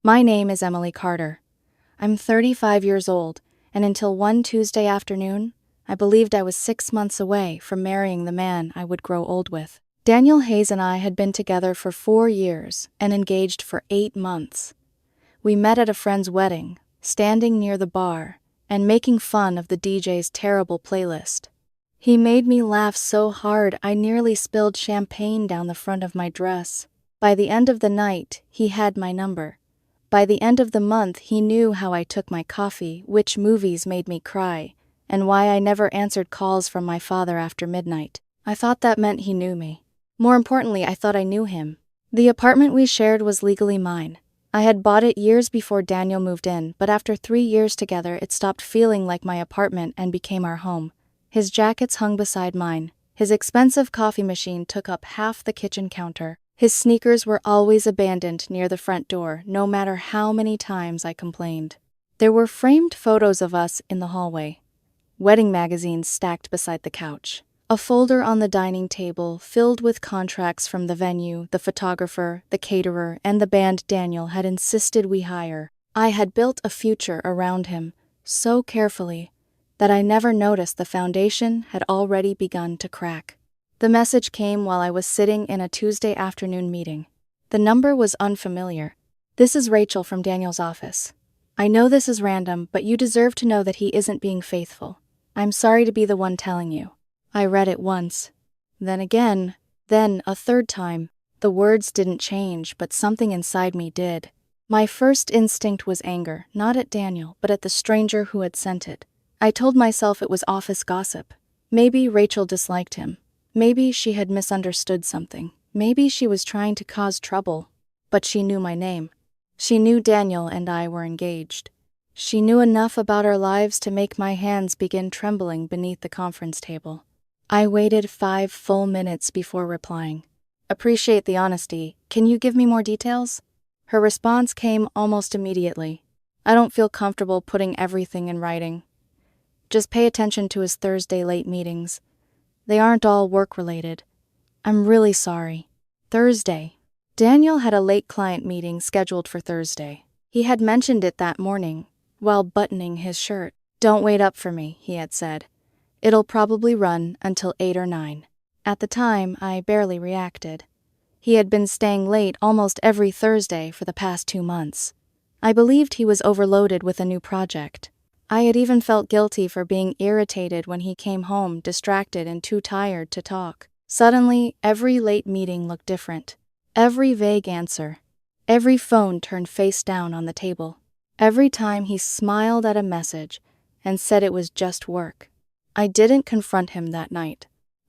My name is Emily Carter. I'm 35 years old, and until one Tuesday afternoon, I believed I was 6 months away from marrying the man I would grow old with. Daniel Hayes and I had been together for 4 years and engaged for 8 months. We met at a friend's wedding, standing near the bar, and making fun of the DJ's terrible playlist. He made me laugh so hard I nearly spilled champagne down the front of my dress. By the end of the night, he had my number. By the end of the month, he knew how I took my coffee, which movies made me cry, and why I never answered calls from my father after midnight. I thought that meant he knew me. More importantly, I thought I knew him. The apartment we shared was legally mine. I had bought it years before Daniel moved in, but after 3 years together, it stopped feeling like my apartment and became our home. His jackets hung beside mine. His expensive coffee machine took up half the kitchen counter. His sneakers were always abandoned near the front door, no matter how many times I complained. There were framed photos of us in the hallway, wedding magazines stacked beside the couch, a folder on the dining table filled with contracts from the venue, the photographer, the caterer, and the band Daniel had insisted we hire. I had built a future around him so carefully that I never noticed the foundation had already begun to crack. The message came while I was sitting in a Tuesday afternoon meeting. The number was unfamiliar. "This is Rachel from Daniel's office. I know this is random, but you deserve to know that he isn't being faithful. I'm sorry to be the one telling you." I read it once, then again, then a third time. The words didn't change, but something inside me did. My first instinct was anger, not at Daniel, but at the stranger who had sent it. I told myself it was office gossip. Maybe Rachel disliked him. Maybe she had misunderstood something. Maybe she was trying to cause trouble. But she knew my name. She knew Daniel and I were engaged. She knew enough about our lives to make my hands begin trembling beneath the conference table. I waited 5 full minutes before replying. "Appreciate the honesty. Can you give me more details?" Her response came almost immediately. "I don't feel comfortable putting everything in writing. Just pay attention to his Thursday late meetings. They aren't all work-related. I'm really sorry." Thursday. Daniel had a late client meeting scheduled for Thursday. He had mentioned it that morning, while buttoning his shirt. "Don't wait up for me," he had said. "It'll probably run until 8 or 9. At the time, I barely reacted. He had been staying late almost every Thursday for the past 2 months. I believed he was overloaded with a new project. I had even felt guilty for being irritated when he came home distracted and too tired to talk. Suddenly, every late meeting looked different. Every vague answer. Every phone turned face down on the table. Every time he smiled at a message and said it was just work. I didn't confront him that night.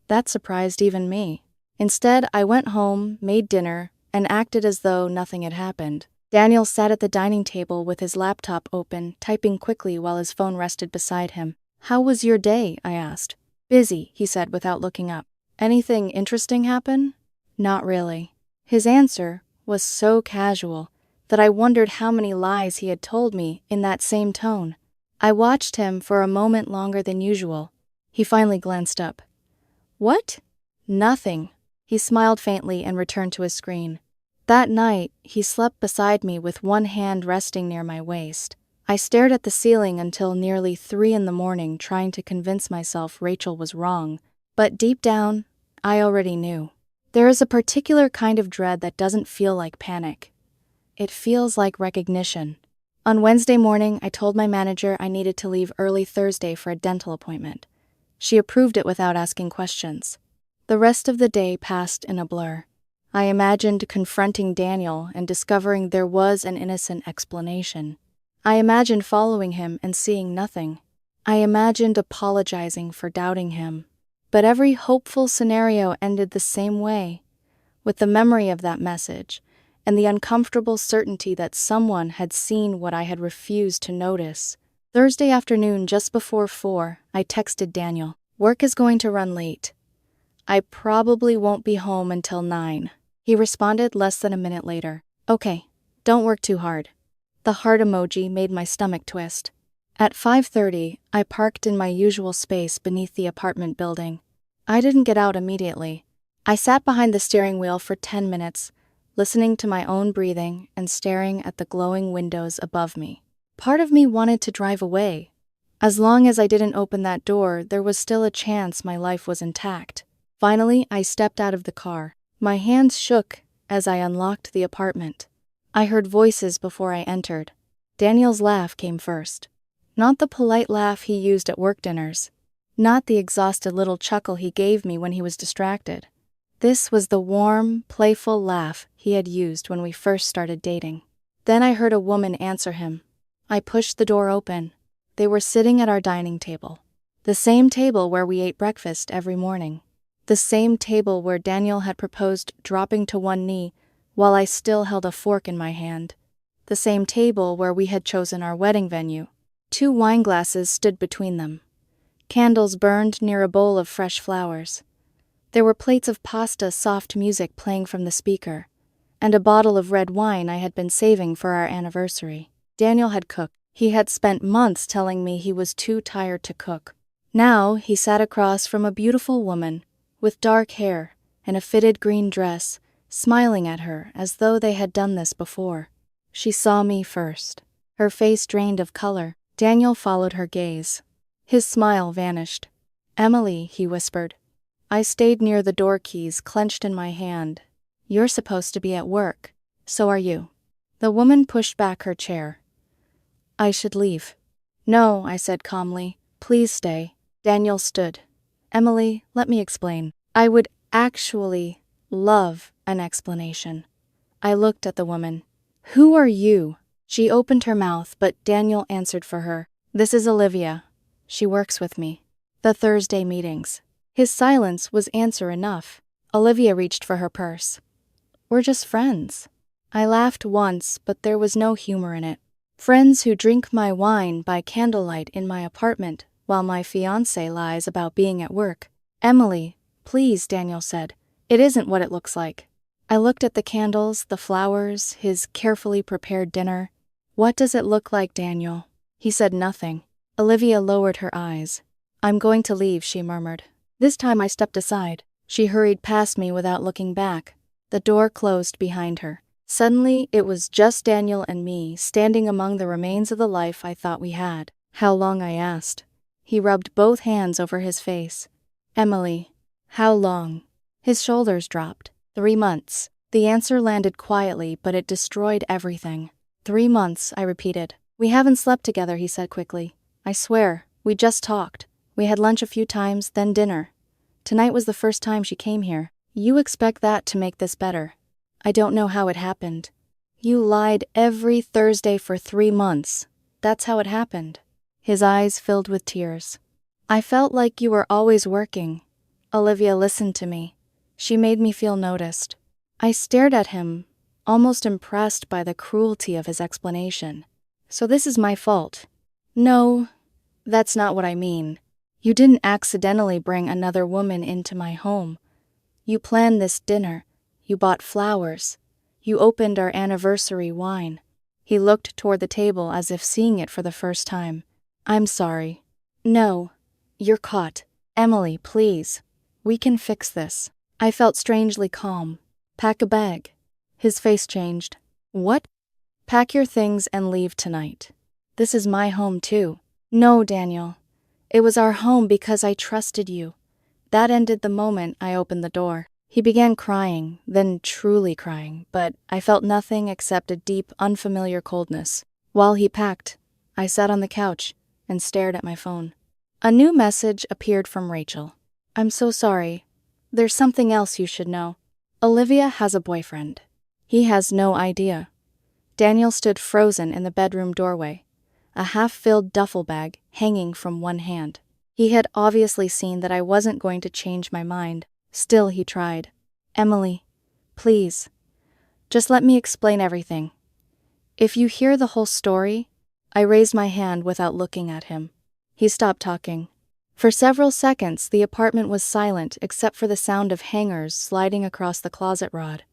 That surprised even me. Instead, I went home, made dinner, and acted as though nothing had happened. Daniel sat at the dining table with his laptop open, typing quickly while his phone rested beside him. "How was your day?" I asked. "Busy," he said without looking up. "Anything interesting happen?" "Not really." His answer was so casual that I wondered how many lies he had told me in that same tone. I watched him for a moment longer than usual. He finally glanced up. "What?" "Nothing." He smiled faintly and returned to his screen. That night, he slept beside me with one hand resting near my waist. I stared at the ceiling until nearly 3 in the morning, trying to convince myself Rachel was wrong. But deep down, I already knew. There is a particular kind of dread that doesn't feel like panic. It feels like recognition. On Wednesday morning, I told my manager I needed to leave early Thursday for a dental appointment. She approved it without asking questions. The rest of the day passed in a blur. I imagined confronting Daniel and discovering there was an innocent explanation. I imagined following him and seeing nothing. I imagined apologizing for doubting him. But every hopeful scenario ended the same way, with the memory of that message and the uncomfortable certainty that someone had seen what I had refused to notice. Thursday afternoon, just before 4, I texted Daniel. "Work is going to run late. I probably won't be home until 9. He responded less than a minute later. "Okay, don't work too hard." The heart emoji made my stomach twist. At 5:30, I parked in my usual space beneath the apartment building. I didn't get out immediately. I sat behind the steering wheel for 10 minutes, listening to my own breathing and staring at the glowing windows above me. Part of me wanted to drive away. As long as I didn't open that door, there was still a chance my life was intact. Finally, I stepped out of the car. My hands shook as I unlocked the apartment. I heard voices before I entered. Daniel's laugh came first. Not the polite laugh he used at work dinners. Not the exhausted little chuckle he gave me when he was distracted. This was the warm, playful laugh he had used when we first started dating. Then I heard a woman answer him. I pushed the door open. They were sitting at our dining table. The same table where we ate breakfast every morning. The same table where Daniel had proposed dropping to one knee while I still held a fork in my hand. The same table where we had chosen our wedding venue. 2 wine glasses stood between them. Candles burned near a bowl of fresh flowers. There were plates of pasta, soft music playing from the speaker, and a bottle of red wine I had been saving for our anniversary. Daniel had cooked. He had spent months telling me he was too tired to cook. Now he sat across from a beautiful woman with dark hair and a fitted green dress, smiling at her as though they had done this before. She saw me first. Her face drained of color. Daniel followed her gaze. His smile vanished. "Emily," he whispered. I stayed near the door keys, clenched in my hand. "You're supposed to be at work. So are you." The woman pushed back her chair. "I should leave." "No," I said calmly. "Please stay." Daniel stood. "Emily, let me explain." I would actually love an explanation. I looked at the woman. "Who are you?" She opened her mouth, but Daniel answered for her. "This is Olivia. She works with me. The Thursday meetings." His silence was answer enough. Olivia reached for her purse. "We're just friends." I laughed once, but there was no humor in it. Friends who drink my wine by candlelight in my apartment while my fiancé lies about being at work. "Emily, please," Daniel said. "It isn't what it looks like." I looked at the candles, the flowers, his carefully prepared dinner. "What does it look like, Daniel?" He said nothing. Olivia lowered her eyes. "I'm going to leave," she murmured. This time I stepped aside. She hurried past me without looking back. The door closed behind her. Suddenly, it was just Daniel and me, standing among the remains of the life I thought we had. "How long?" I asked. He rubbed both hands over his face. "Emily, how long?" His shoulders dropped. 3 months. The answer landed quietly, but it destroyed everything. 3 months, I repeated. "We haven't slept together," he said quickly. "I swear, we just talked. We had lunch a few times, then dinner. Tonight was the first time she came here. You expect that to make this better. I don't know how it happened. You lied every Thursday for 3 months. That's how it happened." His eyes filled with tears. "I felt like you were always working." Olivia listened to me. She made me feel noticed. I stared at him, almost impressed by the cruelty of his explanation. "So this is my fault." "No, that's not what I mean. You didn't accidentally bring another woman into my home. You planned this dinner. You bought flowers. You opened our anniversary wine." He looked toward the table as if seeing it for the first time. "I'm sorry." "No, you're caught. Emily, please. We can fix this." I felt strangely calm. "Pack a bag." His face changed. "What?" "Pack your things and leave tonight. This is my home too." "No, Daniel. It was our home because I trusted you." That ended the moment I opened the door. He began crying, then truly crying, but I felt nothing except a deep, unfamiliar coldness. While he packed, I sat on the couch and stared at my phone. A new message appeared from Rachel. "I'm so sorry. There's something else you should know. Olivia has a boyfriend. He has no idea." Daniel stood frozen in the bedroom doorway, a half-filled duffel bag hanging from one hand. He had obviously seen that I wasn't going to change my mind. Still, he tried. "Emily, please, just let me explain everything. If you hear the whole story..." I raised my hand without looking at him. He stopped talking. For several seconds, the apartment was silent except for the sound of hangers sliding across the closet rod.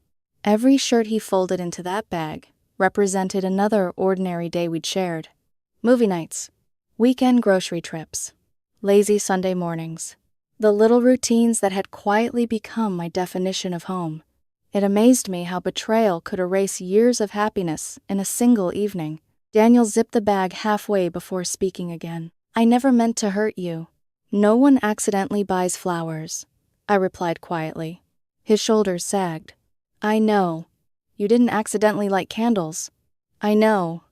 Every shirt he folded into that bag represented another ordinary day we'd shared. Movie nights, weekend grocery trips, lazy Sunday mornings. The little routines that had quietly become my definition of home. It amazed me how betrayal could erase years of happiness in a single evening. Daniel zipped the bag halfway before speaking again. I never meant to hurt you. No one accidentally buys flowers, I replied quietly. His shoulders sagged. I know. You didn't accidentally light candles. I know.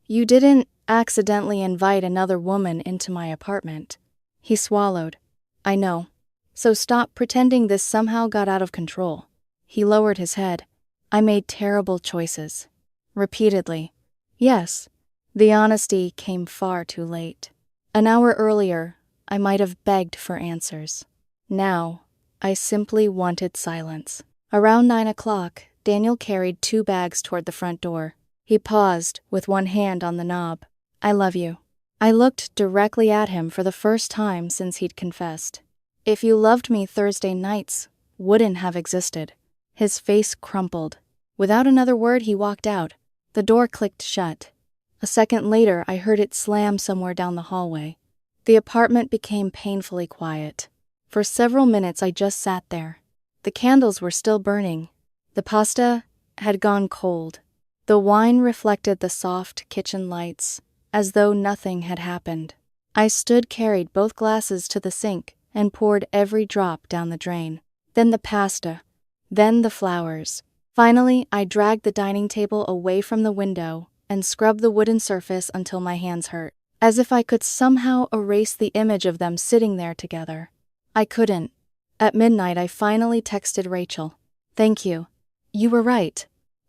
You didn't accidentally invite another woman into my apartment. He swallowed. I know. So stop pretending this somehow got out of control. He lowered his head. I made terrible choices. Repeatedly. Yes. The honesty came far too late. An hour earlier, I might have begged for answers. Now, I simply wanted silence. Around 9 o'clock, Daniel carried 2 bags toward the front door. He paused with one hand on the knob. I love you. I looked directly at him for the first time since he'd confessed. If you loved me, Thursday nights wouldn't have existed. His face crumpled. Without another word, he walked out. The door clicked shut. A second later, I heard it slam somewhere down the hallway. The apartment became painfully quiet. For several minutes, I just sat there. The candles were still burning. The pasta had gone cold. The wine reflected the soft kitchen lights, as though nothing had happened. I carried both glasses to the sink and poured every drop down the drain. Then the pasta. Then the flowers. Finally, I dragged the dining table away from the window and scrubbed the wooden surface until my hands hurt, as if I could somehow erase the image of them sitting there together. I couldn't. At midnight, I finally texted Rachel. Thank you. You were right.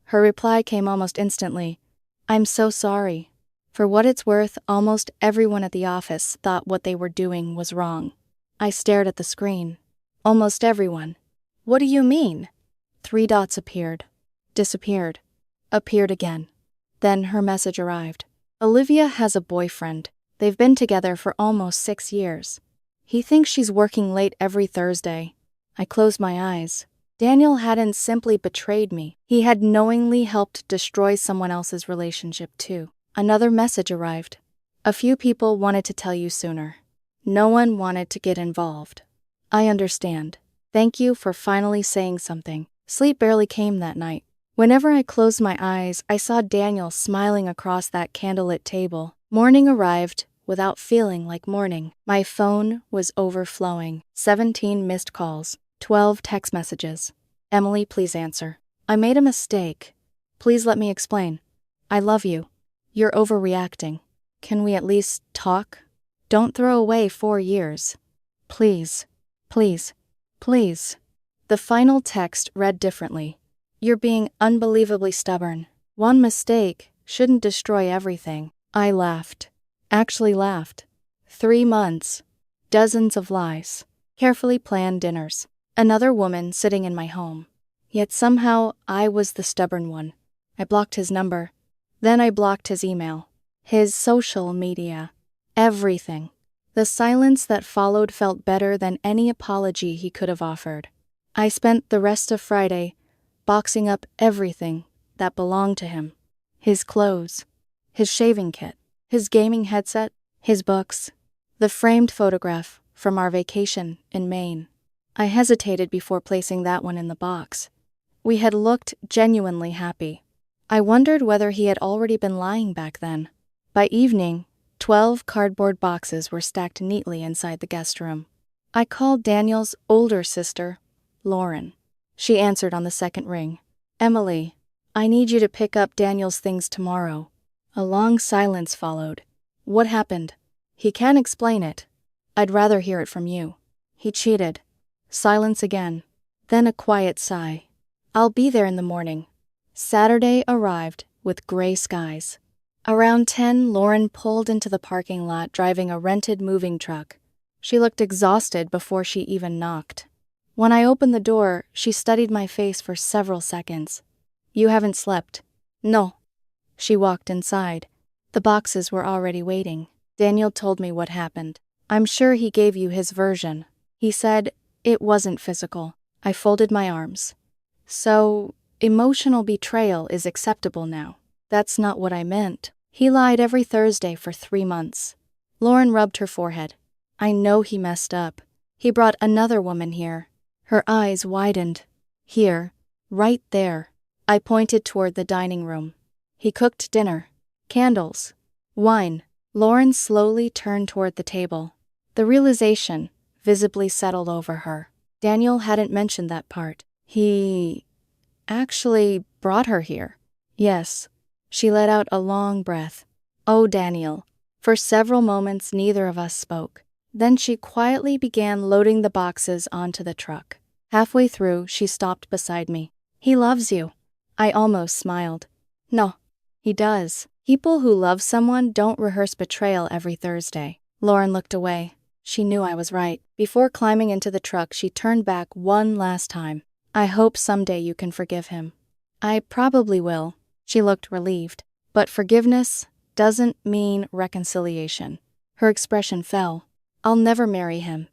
Her reply came almost instantly. I'm so sorry. For what it's worth, almost everyone at the office thought what they were doing was wrong. I stared at the screen. Almost everyone. What do you mean? 3 dots appeared. Disappeared. Appeared again. Then her message arrived. Olivia has a boyfriend. They've been together for almost 6 years. He thinks she's working late every Thursday. I closed my eyes. Daniel hadn't simply betrayed me. He had knowingly helped destroy someone else's relationship too. Another message arrived. A few people wanted to tell you sooner. No one wanted to get involved. I understand. Thank you for finally saying something. Sleep barely came that night. Whenever I closed my eyes, I saw Daniel smiling across that candlelit table. Morning arrived without feeling like morning. My phone was overflowing. 17 missed calls. 12 text messages. Emily, please answer. I made a mistake. Please let me explain. I love you. You're overreacting. Can we at least talk? Don't throw away 4 years. Please. Please. Please. The final text read differently. You're being unbelievably stubborn. One mistake shouldn't destroy everything. I laughed. Actually laughed. 3 months. Dozens of lies. Carefully planned dinners. Another woman sitting in my home. Yet somehow I was the stubborn one. I blocked his number. Then I blocked his email. His social media. Everything. The silence that followed felt better than any apology he could have offered. I spent the rest of Friday boxing up everything that belonged to him. His clothes. His shaving kit. His gaming headset. His books. The framed photograph from our vacation in Maine. I hesitated before placing that one in the box. We had looked genuinely happy. I wondered whether he had already been lying back then. By evening, 12 cardboard boxes were stacked neatly inside the guest room. I called Daniel's older sister, Lauren. She answered on the second ring. Emily, I need you to pick up Daniel's things tomorrow. A long silence followed. What happened? He can't explain it. I'd rather hear it from you. He cheated. Silence again. Then a quiet sigh. I'll be there in the morning. Saturday arrived with gray skies. Around 10, Lauren pulled into the parking lot driving a rented moving truck. She looked exhausted before she even knocked. When I opened the door, she studied my face for several seconds. You haven't slept. No. She walked inside. The boxes were already waiting. Daniel told me what happened. I'm sure he gave you his version. He said it wasn't physical. I folded my arms. So, emotional betrayal is acceptable now. That's not what I meant. He lied every Thursday for 3 months. Lauren rubbed her forehead. I know he messed up. He brought another woman here. Her eyes widened. Here. Right there. I pointed toward the dining room. He cooked dinner. Candles. Wine. Lauren slowly turned toward the table. The realization visibly settled over her. Daniel hadn't mentioned that part. He actually brought her here. Yes. She let out a long breath. Oh, Daniel. For several moments, neither of us spoke. Then she quietly began loading the boxes onto the truck. Halfway through, she stopped beside me. He loves you. I almost smiled. No, he does. People who love someone don't rehearse betrayal every Thursday. Lauren looked away. She knew I was right. Before climbing into the truck, she turned back one last time. I hope someday you can forgive him. I probably will. She looked relieved. But forgiveness doesn't mean reconciliation. Her expression fell. I'll never marry him.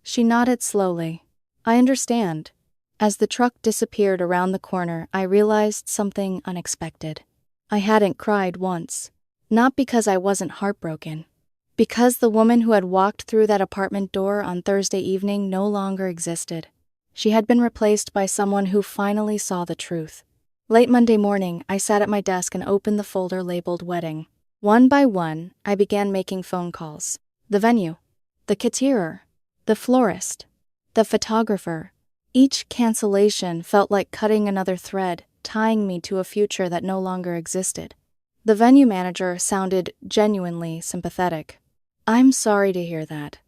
She nodded slowly. I understand. As the truck disappeared around the corner, I realized something unexpected. I hadn't cried once. Not because I wasn't heartbroken. Because the woman who had walked through that apartment door on Thursday evening no longer existed. She had been replaced by someone who finally saw the truth. Late Monday morning, I sat at my desk and opened the folder labeled wedding. One by one, I began making phone calls. The venue, the caterer, the florist, the photographer. Each cancellation felt like cutting another thread, tying me to a future that no longer existed. The venue manager sounded genuinely sympathetic. I'm sorry to hear that.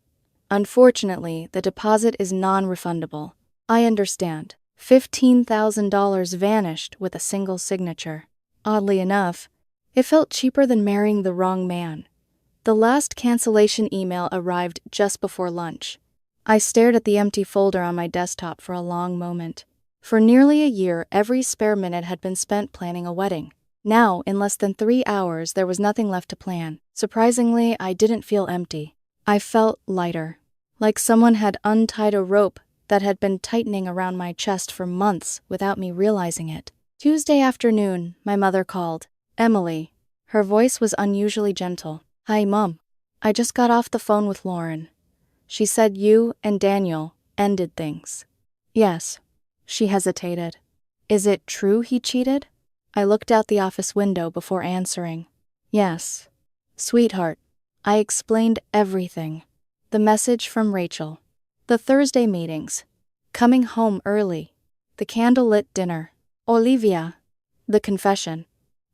Unfortunately, the deposit is non-refundable. I understand. $15,000 vanished with a single signature. Oddly enough, it felt cheaper than marrying the wrong man. The last cancellation email arrived just before lunch. I stared at the empty folder on my desktop for a long moment. For nearly a year, every spare minute had been spent planning a wedding. Now, in less than 3 hours, there was nothing left to plan. Surprisingly, I didn't feel empty. I felt lighter, like someone had untied a rope that had been tightening around my chest for months without me realizing it. Tuesday afternoon, my mother called. Emily. Her voice was unusually gentle. Hi, Mom. I just got off the phone with Lauren. She said you and Daniel ended things. Yes. She hesitated. Is it true he cheated? I looked out the office window before answering. Yes. Sweetheart, I explained everything. The message from Rachel. The Thursday meetings. Coming home early. The candlelit dinner. Olivia. The confession.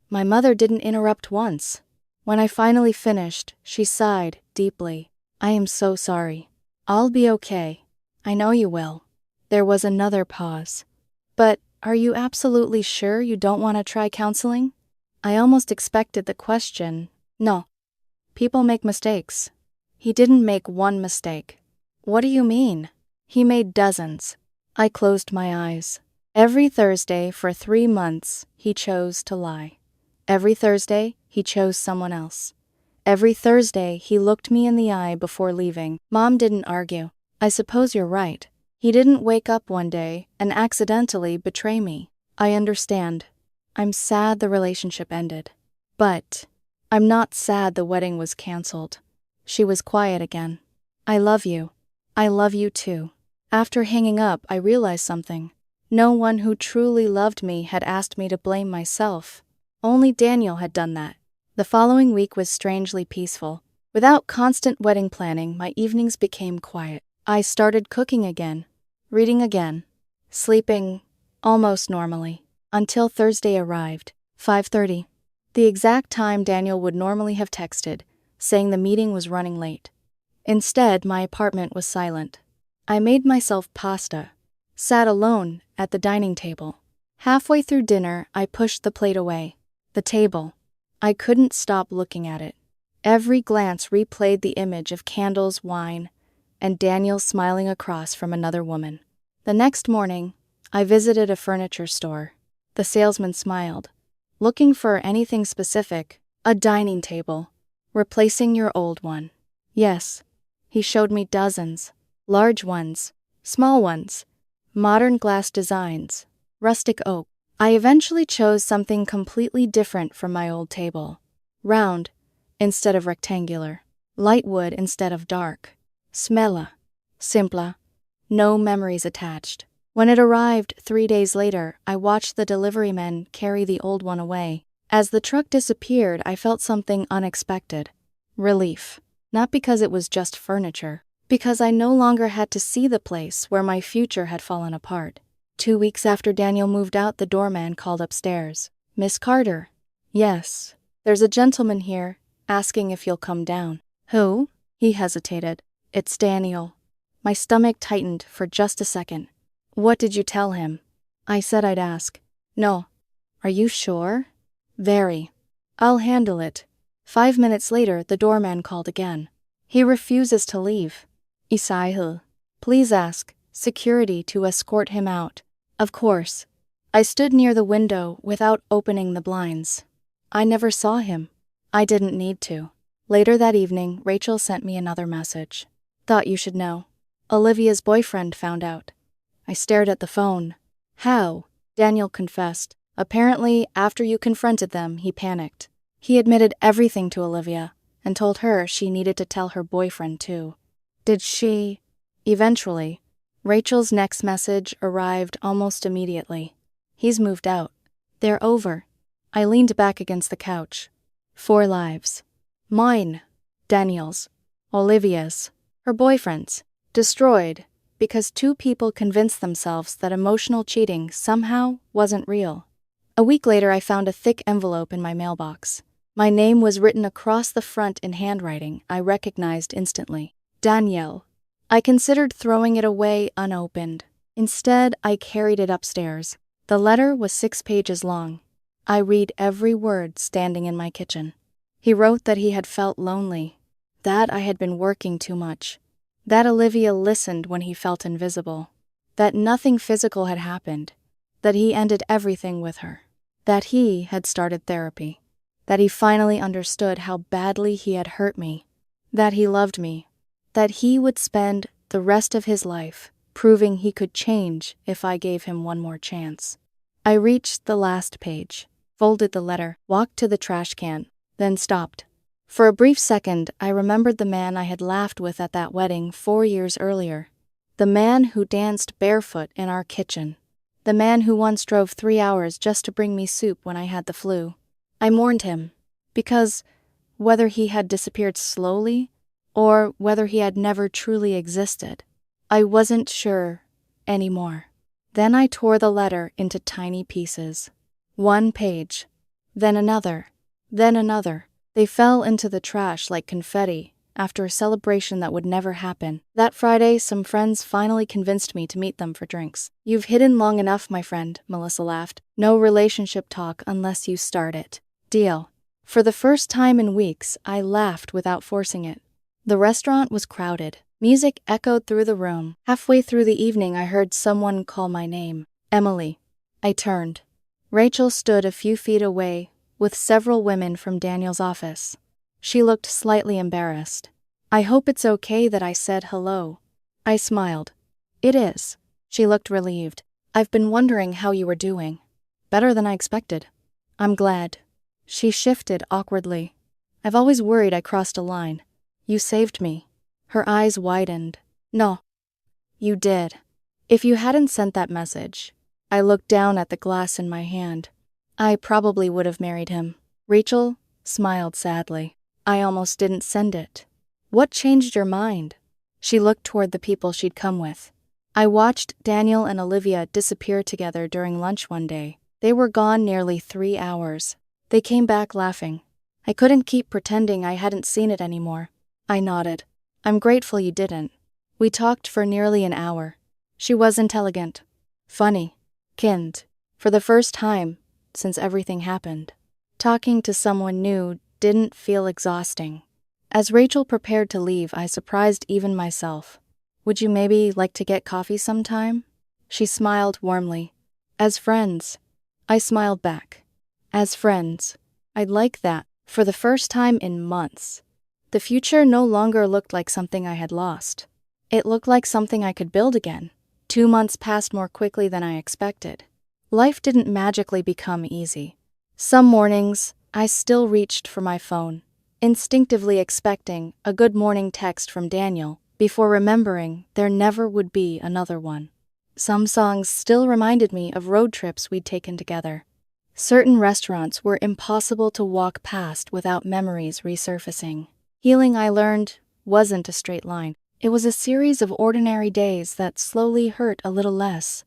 My mother didn't interrupt once. When I finally finished, she sighed deeply. I am so sorry. I'll be okay. I know you will. There was another pause. But are you absolutely sure you don't want to try counseling? I almost expected the question. No. People make mistakes. He didn't make one mistake. What do you mean? He made dozens. I closed my eyes. Every Thursday for 3 months, he chose to lie. Every Thursday, he chose someone else. Every Thursday, he looked me in the eye before leaving. Mom didn't argue. I suppose you're right. He didn't wake up one day and accidentally betray me. I understand. I'm sad the relationship ended. But I'm not sad the wedding was canceled. She was quiet again. I love you. I love you too. After hanging up, I realized something. No one who truly loved me had asked me to blame myself. Only Daniel had done that. The following week was strangely peaceful. Without constant wedding planning, my evenings became quiet. I started cooking again, reading again, sleeping almost normally, until Thursday arrived, 5:30. The exact time Daniel would normally have texted, saying the meeting was running late. Instead, my apartment was silent. I made myself pasta, sat alone at the dining table. Halfway through dinner, I pushed the plate away. The table. I couldn't stop looking at it. Every glance replayed the image of candles, wine, and Daniel smiling across from another woman. The next morning, I visited a furniture store. The salesman smiled. Looking for anything specific? A dining table. Replacing your old one. Yes. He showed me dozens. Large ones. Small ones. Modern glass designs. Rustic oak. I eventually chose something completely different from my old table. Round instead of rectangular. Light wood instead of dark. Smella. Simpla. No memories attached. When it arrived 3 days later, I watched the delivery men carry the old one away. As the truck disappeared, I felt something unexpected. Relief. Not because it was just furniture. Because I no longer had to see the place where my future had fallen apart. 2 weeks after Daniel moved out, the doorman called upstairs. "Miss Carter." "Yes. There's a gentleman here, asking if you'll come down." "Who?" He hesitated. "It's Daniel." My stomach tightened for just a second. "What did you tell him?" "I said I'd ask." "No." "Are you sure?" "Very." "I'll handle it." 5 minutes later, the doorman called again. "He refuses to leave." "Isaiah, please ask security to escort him out." "Of course." I stood near the window without opening the blinds. I never saw him. I didn't need to. Later that evening, Rachel sent me another message. "Thought you should know. Olivia's boyfriend found out." I stared at the phone. "How?" Daniel confessed. "Apparently, after you confronted them, he panicked. He admitted everything to Olivia and told her she needed to tell her boyfriend too." "Did she?" "Eventually." Rachel's next message arrived almost immediately. "He's moved out. They're over." I leaned back against the couch. 4 lives. Mine. Daniel's. Olivia's. Her boyfriend's. Destroyed because 2 people convinced themselves that emotional cheating somehow wasn't real. A week later, I found a thick envelope in my mailbox. My name was written across the front in handwriting I recognized instantly. Danielle. I considered throwing it away unopened. Instead, I carried it upstairs. The letter was 6 pages long. I read every word standing in my kitchen. He wrote that he had felt lonely, that I had been working too much, that Olivia listened when he felt invisible, that nothing physical had happened, that he ended everything with her, that he had started therapy, that he finally understood how badly he had hurt me, that he loved me, that he would spend the rest of his life proving he could change if I gave him one more chance. I reached the last page, folded the letter, walked to the trash can, then stopped. For a brief second, I remembered the man I had laughed with at that wedding 4 years earlier. The man who danced barefoot in our kitchen. The man who once drove 3 hours just to bring me soup when I had the flu. I mourned him, because whether he had disappeared slowly, or whether he had never truly existed, I wasn't sure anymore. Then I tore the letter into tiny pieces. 1 page, then another, then another. They fell into the trash like confetti after a celebration that would never happen. That Friday, some friends finally convinced me to meet them for drinks. "You've hidden long enough, my friend," Melissa laughed. "No relationship talk unless you start it." Deal. For the first time in weeks, I laughed without forcing it. The restaurant was crowded. Music echoed through the room. Halfway through the evening, I heard someone call my name. "Emily." I turned. Rachel stood a few feet away with several women from Daniel's office. She looked slightly embarrassed. "I hope it's okay that I said hello." I smiled. "It is." She looked relieved. "I've been wondering how you were doing." "Better than I expected." "I'm glad." She shifted awkwardly. "I've always worried I crossed a line. You saved me." Her eyes widened. "No. You did." "If you hadn't sent that message," I looked down at the glass in my hand, "I probably would have married him." Rachel smiled sadly. "I almost didn't send it." "What changed your mind?" She looked toward the people she'd come with. "I watched Daniel and Olivia disappear together during lunch one day. They were gone nearly 3 hours. They came back laughing. I couldn't keep pretending I hadn't seen it anymore." I nodded. "I'm grateful you didn't." We talked for nearly an hour. She was intelligent, funny, kind. For the first time since everything happened, talking to someone new didn't feel exhausting. As Rachel prepared to leave, I surprised even myself. "Would you maybe like to get coffee sometime?" She smiled warmly. "As friends." I smiled back. "As friends. I'd like that." For the first time in months, the future no longer looked like something I had lost. It looked like something I could build again. 2 months passed more quickly than I expected. Life didn't magically become easy. Some mornings, I still reached for my phone, instinctively expecting a good morning text from Daniel, before remembering there never would be another one. Some songs still reminded me of road trips we'd taken together. Certain restaurants were impossible to walk past without memories resurfacing. Healing, I learned, wasn't a straight line. It was a series of ordinary days that slowly hurt a little less.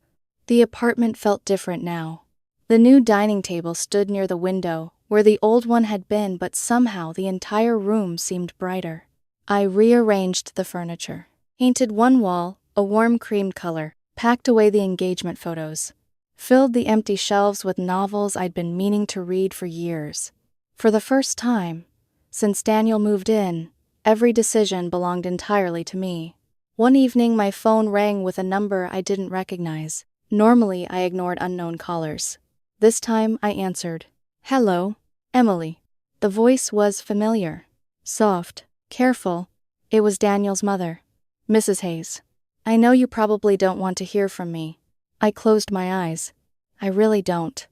The apartment felt different now. The new dining table stood near the window, where the old one had been, but somehow the entire room seemed brighter. I rearranged the furniture, painted one wall a warm cream color, packed away the engagement photos, filled the empty shelves with novels I'd been meaning to read for years. For the first time, since Daniel moved in, every decision belonged entirely to me. One evening, my phone rang with a number I didn't recognize. Normally, I ignored unknown callers. This time, I answered. "Hello, Emily." The voice was familiar, soft, careful. It was Daniel's mother, Mrs. Hayes. "I know you probably don't want to hear from me." I closed my eyes. "I really don't.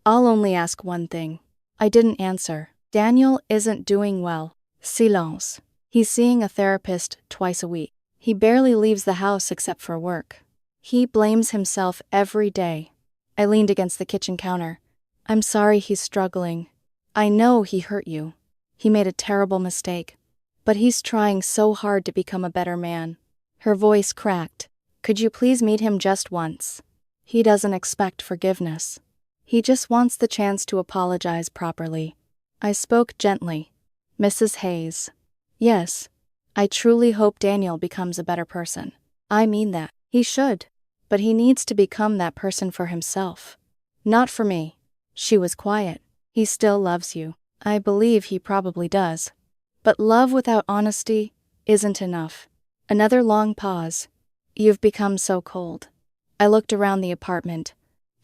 I'll only ask one thing." I didn't answer. "Daniel isn't doing well." Silence. "He's seeing a therapist twice a week. He barely leaves the house except for work. He blames himself every day." I leaned against the kitchen counter. "I'm sorry he's struggling. I know he hurt you. He made a terrible mistake. But he's trying so hard to become a better man." Her voice cracked. "Could you please meet him just once? He doesn't expect forgiveness. He just wants the chance to apologize properly." I spoke gently. "Mrs. Hayes. Yes, I truly hope Daniel becomes a better person. I mean that. He should. But he needs to become that person for himself. Not for me." She was quiet. "He still loves you." I believe he probably does. But love without honesty isn't enough. Another long pause. "You've become so cold." I looked around the apartment.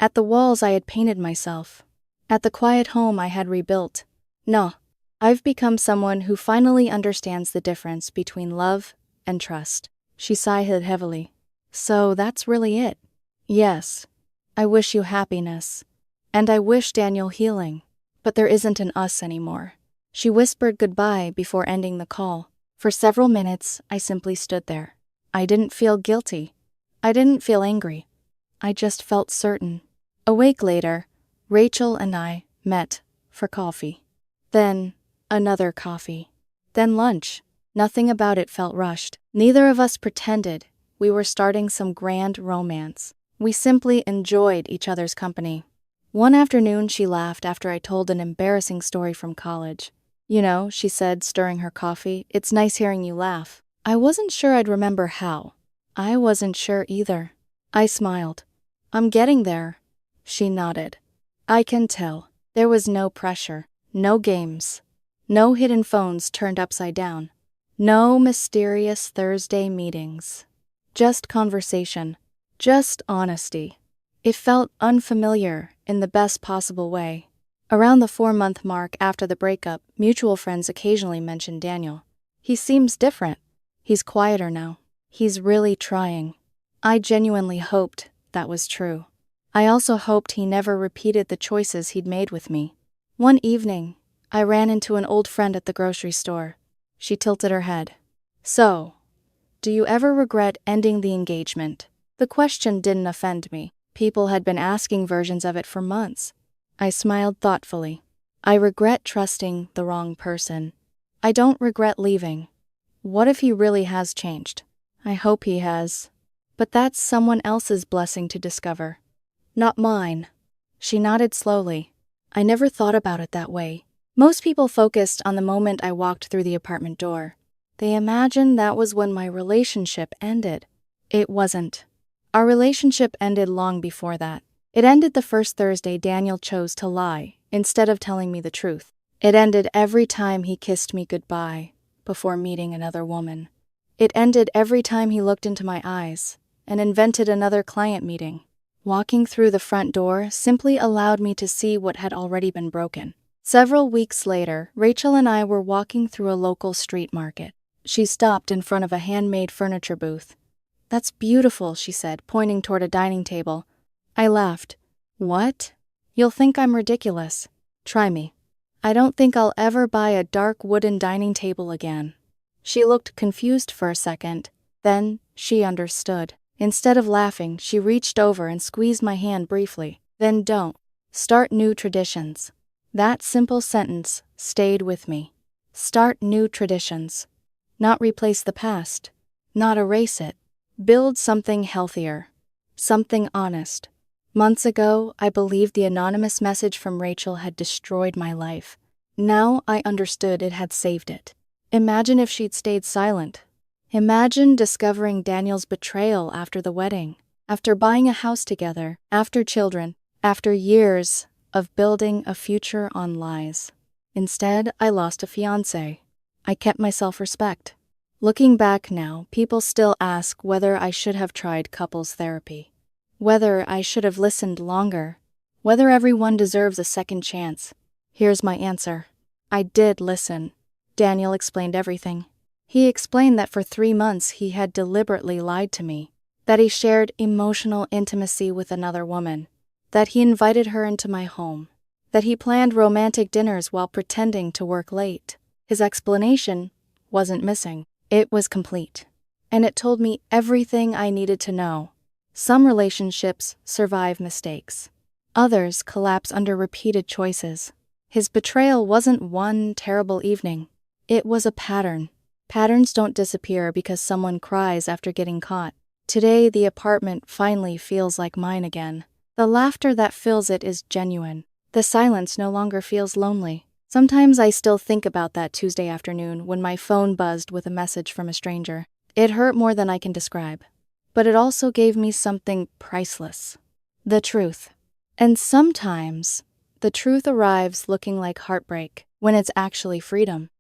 At the walls I had painted myself. At the quiet home I had rebuilt. No, I've become someone who finally understands the difference between love and trust. She sighed heavily. "So that's really it?" "Yes. I wish you happiness. And I wish Daniel healing. But there isn't an us anymore." She whispered goodbye before ending the call. For several minutes, I simply stood there. I didn't feel guilty. I didn't feel angry. I just felt certain. A week later, Rachel and I met for coffee. Then, another coffee. Then lunch. Nothing about it felt rushed. Neither of us pretended we were starting some grand romance. We simply enjoyed each other's company. One afternoon, she laughed after I told an embarrassing story from college. "You know," she said, stirring her coffee, "it's nice hearing you laugh." I wasn't sure I'd remember how. I wasn't sure either. I smiled. "I'm getting there." She nodded. "I can tell." There was no pressure, no games, no hidden phones turned upside down, no mysterious Thursday meetings. Just conversation, just honesty. It felt unfamiliar in the best possible way. Around the 4-month mark after the breakup, mutual friends occasionally mentioned Daniel. "He seems different. He's quieter now. He's really trying." I genuinely hoped that was true. I also hoped he never repeated the choices he'd made with me. One evening, I ran into an old friend at the grocery store. She tilted her head. "So, do you ever regret ending the engagement?" The question didn't offend me. People had been asking versions of it for months. I smiled thoughtfully. "I regret trusting the wrong person. I don't regret leaving. What if he really has changed? I hope he has. But that's someone else's blessing to discover. Not mine." She nodded slowly. "I never thought about it that way. Most people focused on the moment I walked through the apartment door. They imagined that was when my relationship ended. It wasn't. Our relationship ended long before that. It ended the first Thursday Daniel chose to lie instead of telling me the truth. It ended every time he kissed me goodbye before meeting another woman. It ended every time he looked into my eyes and invented another client meeting. Walking through the front door simply allowed me to see what had already been broken. Several weeks later, Rachel and I were walking through a local street market. She stopped in front of a handmade furniture booth. "That's beautiful," she said, pointing toward a dining table. I laughed. "What? You'll think I'm ridiculous. Try me. I don't think I'll ever buy a dark wooden dining table again." She looked confused for a second. Then she understood. Instead of laughing, she reached over and squeezed my hand briefly. Then don't. Start new traditions. That simple sentence stayed with me. Start new traditions. Not replace the past. Not erase it. Build something healthier. Something honest. Months ago, I believed the anonymous message from Rachel had destroyed my life. Now I understood it had saved it. Imagine if she'd stayed silent. Imagine discovering Daniel's betrayal after the wedding, after buying a house together, after children, after years of building a future on lies. Instead, I lost a fiancé. I kept my self-respect. Looking back now, people still ask whether I should have tried couples therapy, whether I should have listened longer, whether everyone deserves a second chance. Here's my answer. I did listen. Daniel explained everything. He explained that for 3 months he had deliberately lied to me, that he shared emotional intimacy with another woman, that he invited her into my home, that he planned romantic dinners while pretending to work late. His explanation wasn't missing. It was complete. And it told me everything I needed to know. Some relationships survive mistakes. Others collapse under repeated choices. His betrayal wasn't one terrible evening. It was a pattern. Patterns don't disappear because someone cries after getting caught. Today, the apartment finally feels like mine again. The laughter that fills it is genuine. The silence no longer feels lonely. Sometimes I still think about that Tuesday afternoon when my phone buzzed with a message from a stranger. It hurt more than I can describe. But it also gave me something priceless. The truth. And sometimes, the truth arrives looking like heartbreak when it's actually freedom.